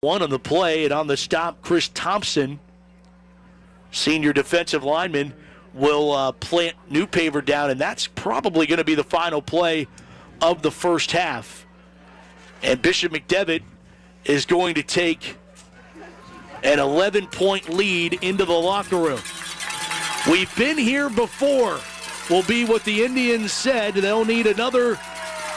One on the play, and on the stop, Chris Thompson, senior defensive lineman, will plant Newpaver down, and that's probably going to be the final play of the first half. And Bishop McDevitt is going to take an 11-point lead into the locker room. We've been here before, will be what the Indians said. They'll need another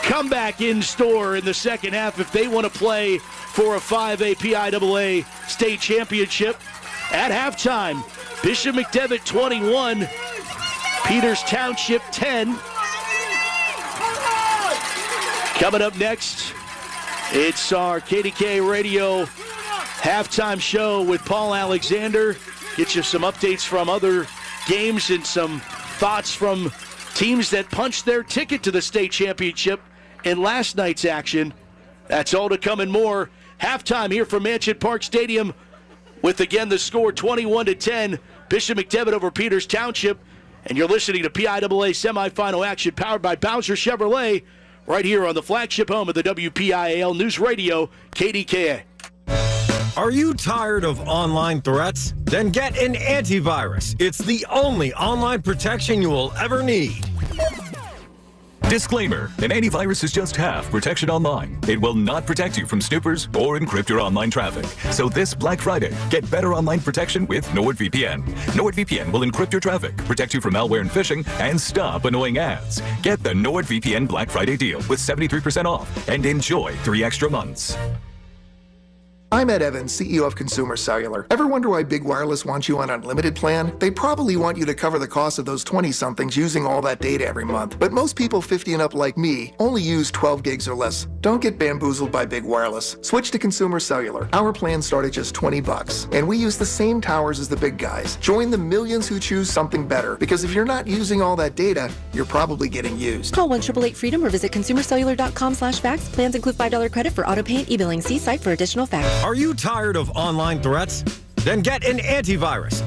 comeback in store in the second half if they want to play for a 5A PIAA state championship. At halftime, Bishop McDevitt 21, Peters Township 10. Coming up next, it's our KDKA Radio halftime show with Paul Alexander. Get you some updates from other games and some thoughts from teams that punched their ticket to the state championship in last night's action. That's all to come and more. Halftime here from Mansion Park Stadium with, again, the score 21-10. Bishop McDevitt over Peters Township. And you're listening to PIAA semifinal action powered by Bowser Chevrolet right here on the flagship home of the WPIAL News Radio, KDKA. Are you tired of online threats? Then get an antivirus. It's the only online protection you will ever need. Disclaimer, an antivirus is just half protection online. It will not protect you from snoopers or encrypt your online traffic. So this Black Friday, get better online protection with NordVPN. NordVPN will encrypt your traffic, protect you from malware and phishing, and stop annoying ads. Get the NordVPN Black Friday deal with 73% off and enjoy 3 extra months. I'm Ed Evans, CEO of Consumer Cellular. Ever wonder why Big Wireless wants you on an unlimited plan? They probably want you to cover the cost of those 20-somethings using all that data every month. But most people 50 and up like me only use 12 gigs or less. Don't get bamboozled by Big Wireless. Switch to Consumer Cellular. Our plans start at just $20, and we use the same towers as the big guys. Join the millions who choose something better, because if you're not using all that data, you're probably getting used. Call 1-888-FREEDOM or visit consumercellular.com/facts. Plans include $5 credit for auto pay and e-billing. See site for additional facts. Are you tired of online threats? Then get an antivirus.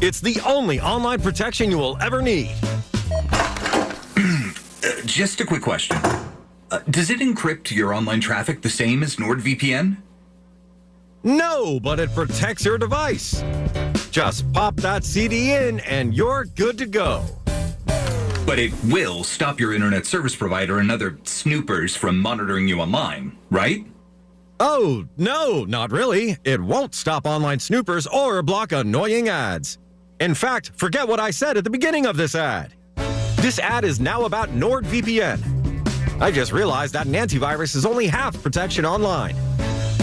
It's the only online protection you will ever need. Just a quick question. Does it encrypt your online traffic the same as NordVPN? No, but it protects your device. Just pop that CD in and you're good to go. But it will stop your internet service provider and other snoopers from monitoring you online, right? Oh, no, not really. It won't stop online snoopers or block annoying ads. In fact, forget what I said at the beginning of this ad. This ad is now about NordVPN. I just realized that an antivirus is only half protection online.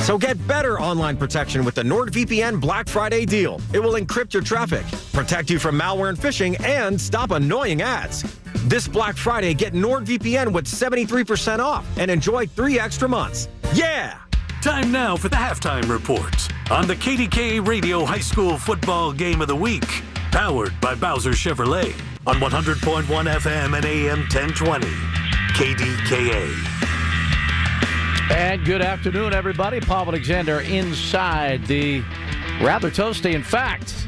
So get better online protection with the NordVPN Black Friday deal. It will encrypt your traffic, protect you from malware and phishing, and stop annoying ads. This Black Friday, get NordVPN with 73% off and enjoy 3 extra months. Yeah! Time now for the halftime report on the KDKA Radio High School Football Game of the Week, powered by Bowser Chevrolet on 100.1 FM and AM 1020. KDKA. And good afternoon, everybody. Paul Alexander inside the rather toasty. In fact,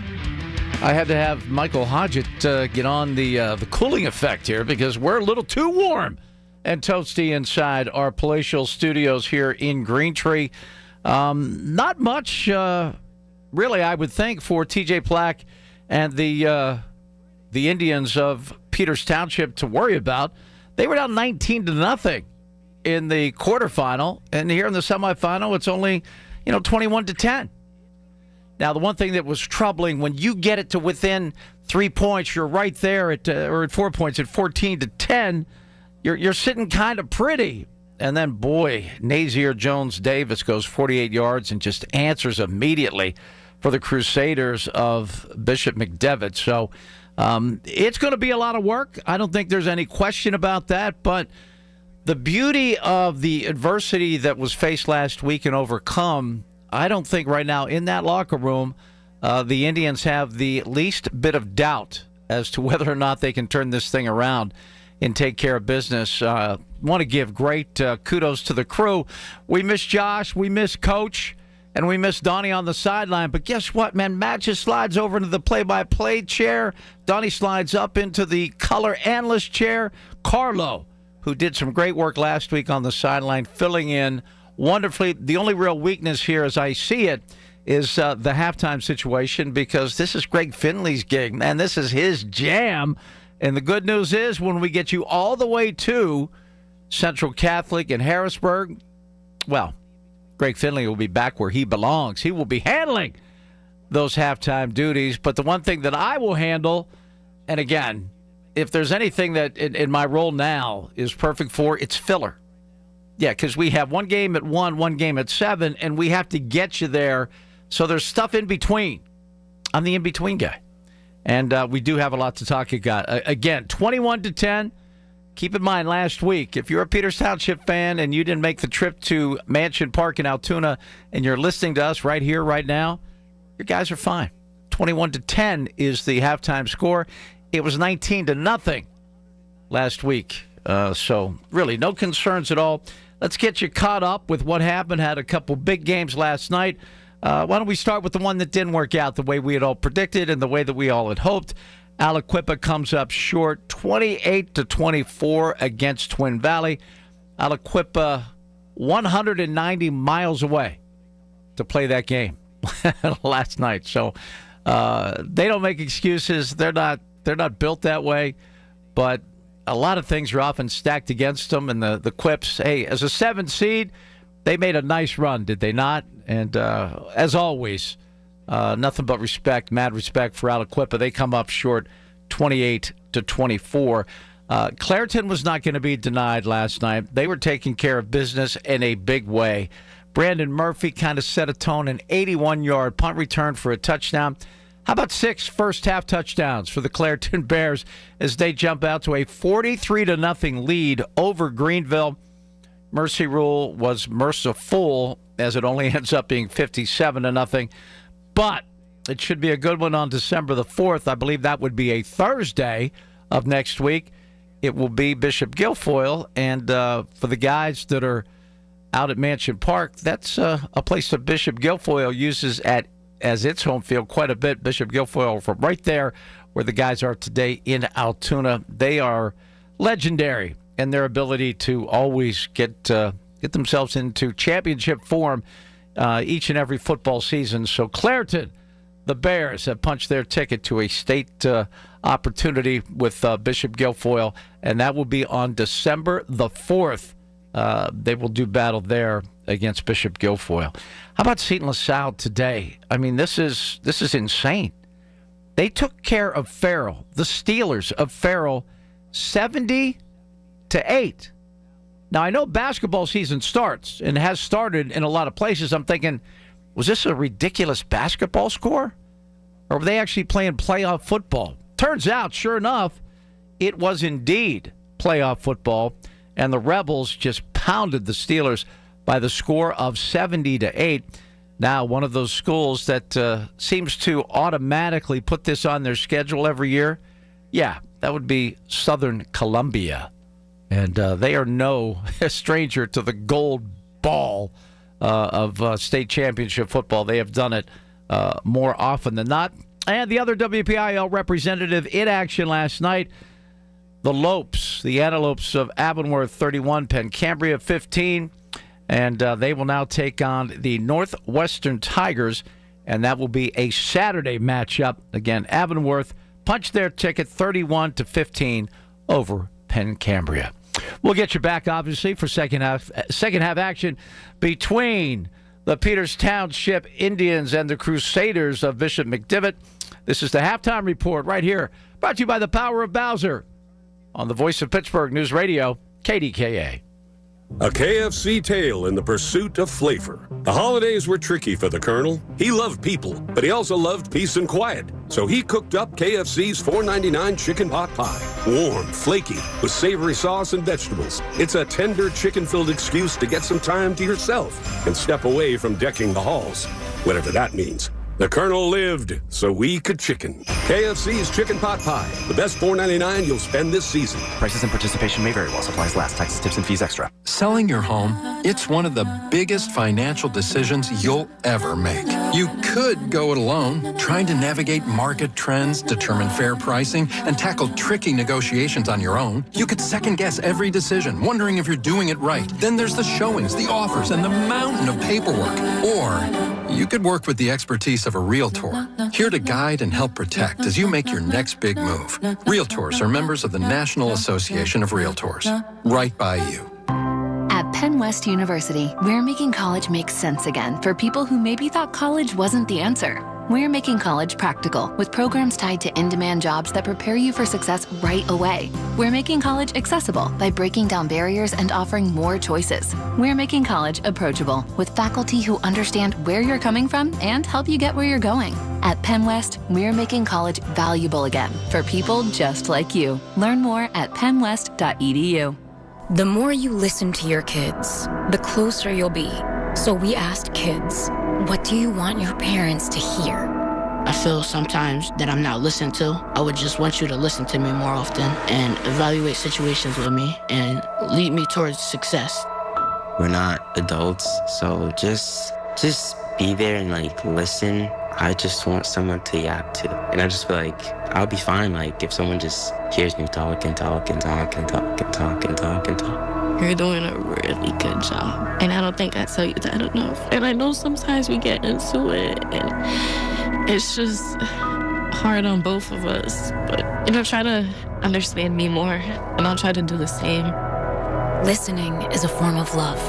I had to have Michael Hodgett get on the cooling effect here because we're a little too warm and toasty inside our palatial studios here in Greentree. Not much, really, I would think, for TJ Plack and the Indians of Peters Township to worry about. They were down 19-0 in the quarterfinal, and here in the semifinal, it's only 21-10. Now, the one thing that was troubling, when you get it to within 3 points, you're right there or at 4 points at 14-10. You're sitting kind of pretty. And then, boy, Nazier Jones-Davis goes 48 yards and just answers immediately for the Crusaders of Bishop McDevitt. So it's going to be a lot of work. I don't think there's any question about that. But the beauty of the adversity that was faced last week and overcome, I don't think right now in that locker room the Indians have the least bit of doubt as to whether or not they can turn this thing around and take care of business. Want to give great kudos to the crew. We miss Josh, we miss Coach, and we miss Donnie on the sideline. But guess what, man? Matt just slides over into the play-by-play chair. Donnie slides up into the color analyst chair. Carlo, who did some great work last week on the sideline, filling in wonderfully. The only real weakness here, as I see it, is the halftime situation, because this is Greg Finley's gig. Man, this is his jam. And the good news is, when we get you all the way to Central Catholic in Harrisburg, well, Greg Finley will be back where he belongs. He will be handling those halftime duties. But the one thing that I will handle, and again, if there's anything that in my role now is perfect for, it's filler. Yeah, because we have one game at 1, one game at 7, and we have to get you there. So there's stuff in between. I'm the in-between guy. And we do have a lot to talk about. Again, 21-10. Keep in mind, last week, if you're a Peters Township fan and you didn't make the trip to Mansion Park in Altoona and you're listening to us right here, right now, your guys are fine. 21-10 is the halftime score. It was 19-0 last week. So really no concerns at all. Let's get you caught up with what happened. Had a couple big games last night. Why don't we start with the one that didn't work out the way we had all predicted and the way that we all had hoped. Aliquippa comes up short, 28-24 against Twin Valley. Aliquippa 190 miles away to play that game last night. So they don't make excuses. They're not built that way, but a lot of things are often stacked against them. And the Quips, hey, as a 7 seed, they made a nice run, did they not? And as always, nothing but respect, mad respect for Aliquippa. They come up short, 28-24. Clairton was not going to be denied last night. They were taking care of business in a big way. Brandon Murphy kind of set a tone, an 81-yard punt return for a touchdown. How about 6 first-half touchdowns for the Clairton Bears as they jump out to a 43-0 lead over Greenville? Mercy rule was merciful, as it only ends up being 57-0. But it should be a good one on December the 4th. I believe that would be a Thursday of next week. It will be Bishop Guilfoyle. And for the guys that are out at Mansion Park, that's a place that Bishop Guilfoyle uses as its home field quite a bit. Bishop Guilfoyle, from right there where the guys are today in Altoona, they are legendary in their ability to always get themselves into championship form each and every football season. So Clairton, the Bears, have punched their ticket to a state opportunity with Bishop Guilfoyle, and that will be on December the 4th. They will do battle there against Bishop Guilfoyle. How about Seton LaSalle today? I mean, this is insane. They took care of Farrell, the Steelers of Farrell, 70-8. Now, I know basketball season starts and has started in a lot of places. I'm thinking, was this a ridiculous basketball score? Or were they actually playing playoff football? Turns out, sure enough, it was indeed playoff football, and the Rebels just pounded the Steelers by the score of 70-8. Now, one of those schools that seems to automatically put this on their schedule every year, yeah, that would be Southern Columbia. And they are no stranger to the gold ball of state championship football. They have done it more often than not. And the other WPIL representative in action last night, the Lopes, the Antelopes of Avonworth 31, Pencambria 15. And they will now take on the Northwestern Tigers, and that will be a Saturday matchup. Again, Avonworth punched their ticket 31-15 over Pencambria. We'll get you back, obviously, for second half action between the Peters Township Indians and the Crusaders of Bishop McDivitt. This is the halftime report right here, brought to you by the Power of Bowser on the Voice of Pittsburgh News Radio, KDKA. A KFC tale in the pursuit of flavor. The holidays were tricky for the Colonel. He loved people, but he also loved peace and quiet. So he cooked up KFC's $4.99 chicken pot pie. Warm, flaky, with savory sauce and vegetables. It's a tender chicken-filled excuse to get some time to yourself and step away from decking the halls. Whatever that means. The Colonel lived so we could chicken. KFC's Chicken Pot Pie. The best $4.99 you'll spend this season. Prices and participation may vary while supplies last. Taxes, tips, and fees extra. Selling your home It's one of the biggest financial decisions you'll ever make. You could go it alone, trying to navigate market trends, determine fair pricing, and tackle tricky negotiations on your own. You could second-guess every decision, wondering if you're doing it right. Then there's the showings, the offers, and the mountain of paperwork. Or you could work with the expertise of a realtor, here to guide and help protect as you make your next big move. Realtors are members of the National Association of Realtors. Right by you. At Penn West University, we're making college make sense again for people who maybe thought college wasn't the answer. We're making college practical with programs tied to in-demand jobs that prepare you for success right away. We're making college accessible by breaking down barriers and offering more choices. We're making college approachable with faculty who understand where you're coming from and help you get where you're going. At Penn West, we're making college valuable again for people just like you. Learn more at pennwest.edu. The more you listen to your kids, the closer you'll be. So we asked kids, what do you want your parents to hear? I feel sometimes that I'm not listened to. I would just want you to listen to me more often and evaluate situations with me and lead me towards success. We're not adults, so just be there and listen. I just want someone to yap to. And I just feel like I'll be fine if someone just hears me talk and talk and talk and talk and talk and talk and talk. You're doing a really good job. And I don't think I tell you that enough. And I know sometimes we get into it and it's just hard on both of us. But, try to understand me more and I'll try to do the same. Listening is a form of love.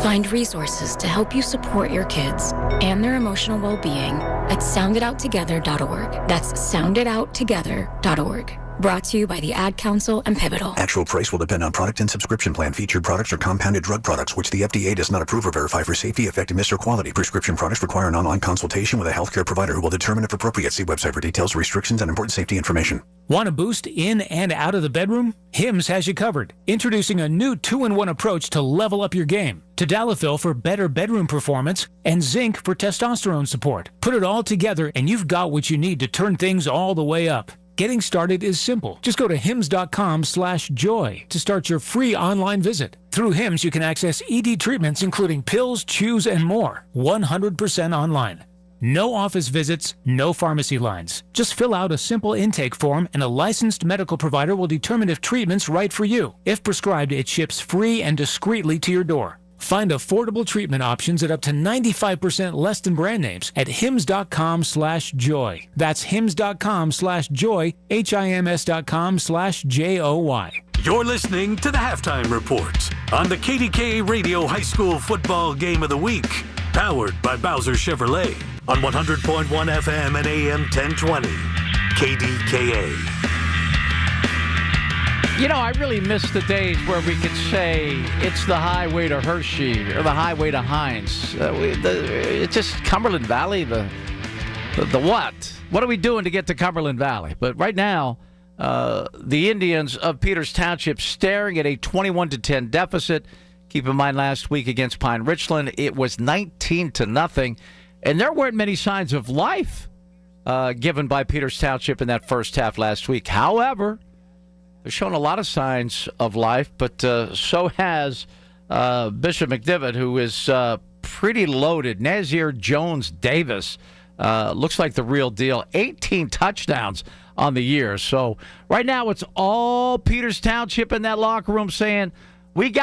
Find resources to help you support your kids and their emotional well-being at sounditouttogether.org. That's sounditouttogether.org. Brought to you by the Ad Council and Pivotal. Actual price will depend on product and subscription plan. Featured products are compounded drug products, which the FDA does not approve or verify for safety, effectiveness, or quality. Prescription products require an online consultation with a healthcare provider who will determine if appropriate. See website for details, restrictions, and important safety information. Want a boost in and out of the bedroom? Hims has you covered. Introducing a new 2-in-1 approach to level up your game. Tadalafil for better bedroom performance and zinc for testosterone support. Put it all together and you've got what you need to turn things all the way up. Getting started is simple. Just go to hims.com/joy to start your free online visit. Through Hims, you can access ED treatments including pills, chews, and more. 100% online. No office visits, no pharmacy lines. Just fill out a simple intake form and a licensed medical provider will determine if treatment's right for you. If prescribed, it ships free and discreetly to your door. Find affordable treatment options at up to 95% less than brand names at hims.com/joy. That's hims.com/joy, hims.com/joy. You're listening to the Halftime Report on the KDKA Radio High School Football Game of the Week, powered by Bowser Chevrolet on 100.1 FM and AM 1020. KDKA. I really miss the days where we could say it's the highway to Hershey or the highway to Hines. It's just Cumberland Valley, the what? What are we doing to get to Cumberland Valley? But right now, the Indians of Peters Township staring at a 21-10 deficit. Keep in mind, last week against Pine Richland, it was 19-0, and there weren't many signs of life given by Peters Township in that first half last week. However, they're showing a lot of signs of life, but so has Bishop McDivitt, who is pretty loaded. Nazir Jones-Davis looks like the real deal. 18 touchdowns on the year. So right now it's all Peters Township in that locker room saying, we got